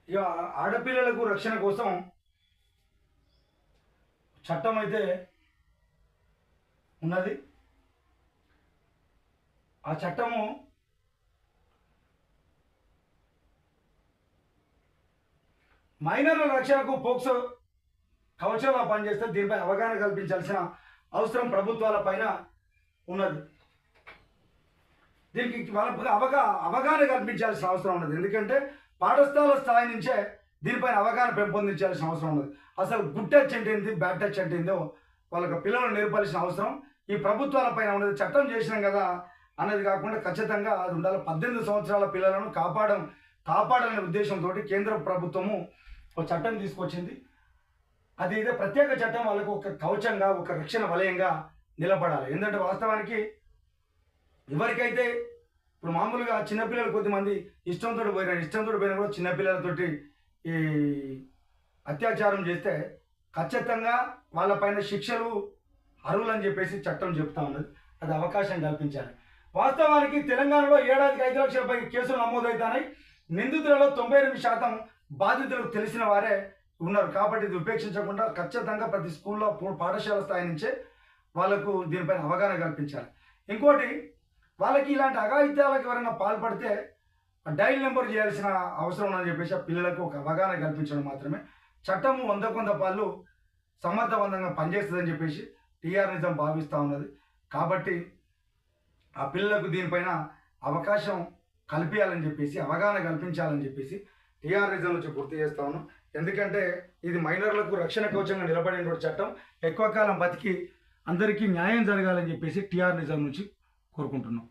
ఇక ఆడపిల్లలకు రక్షణ కోసం చట్టం అయితే ఉన్నది. ఆ చట్టము మైనర్ల రక్షణకు పోక్సో కవచంలా పనిచేస్తే దీనిపై అవగాహన కల్పించాల్సిన అవసరం ప్రభుత్వాల పైన ఉన్నది. దీనికి వాళ్ళ అవగాహన కల్పించాల్సిన అవసరం ఉన్నది. ఎందుకంటే పాఠశాల స్థాయి నుంచే దీనిపైన అవగాహన పెంపొందించాల్సిన అవసరం ఉన్నది. అసలు గుడ్ టచ్ అంటే ఏంటి, బ్యాడ్ టచ్ అంటే ఏందో వాళ్ళకి పిల్లలను నేర్పాల్సిన అవసరం ఈ ప్రభుత్వాల పైన ఉన్నది. చట్టం చేసినాం కదా అనేది కాకుండా ఖచ్చితంగా అది ఉండాలి. 18 సంవత్సరాల పిల్లలను కాపాడాలనే ఉద్దేశంతో కేంద్ర ప్రభుత్వము ఒక చట్టం తీసుకొచ్చింది. అది ఇదే ప్రత్యేక చట్టం వాళ్ళకు ఒక కవచంగా, ఒక రక్షణ వలయంగా నిలబడాలి. ఎందుకంటే వాస్తవానికి ఎవరికైతే ఇప్పుడు మామూలుగా చిన్నపిల్లలు కొద్దిమంది ఇష్టంతో పోయినా కూడా చిన్నపిల్లలతోటి ఈ అత్యాచారం చేస్తే ఖచ్చితంగా వాళ్ళపైన శిక్షలు అర్హులని చెప్పేసి చట్టం చెప్తా ఉన్నది. అది అవకాశం కల్పించాలి. వాస్తవానికి తెలంగాణలో ఏడాదికి 5 లక్షల పైగా కేసులు నమోదవుతాయి. నిందితులలో 98% బాధితులకు తెలిసిన వారే ఉన్నారు. కాబట్టి ఇది ఉపేక్షించకుండా ఖచ్చితంగా ప్రతి స్కూల్లో పాఠశాల స్థాయి నుంచే వాళ్ళకు దీనిపైన అవగాహన కల్పించాలి. ఇంకోటి, వాళ్ళకి ఇలాంటి అఘాయిత్యాలకు ఎవరైనా పాల్పడితే డైల్ నెంబర్ చేయాల్సిన అవసరం ఉందని చెప్పేసి ఆ పిల్లలకు ఒక అవగాహన కల్పించడం మాత్రమే చట్టము 100 పాళ్ళు సమర్థవంతంగా పనిచేస్తుందని చెప్పేసి టీఆర్ నిజం భావిస్తూ ఉన్నది. కాబట్టి ఆ పిల్లలకు దీనిపైన అవకాశం కల్పించాలని చెప్పేసి, అవగాహన కల్పించాలని చెప్పేసి టీఆర్ నిజం నుంచి గుర్తు చేస్తా ఉన్నాం. ఎందుకంటే ఇది మైనర్లకు రక్షణ కవచంగా నిలబడిన చట్టం. ఎక్కువ కాలం బతికి అందరికీ న్యాయం జరగాలని చెప్పేసి టీఆర్ నిజం నుంచి కోరుకుంటున్నాం.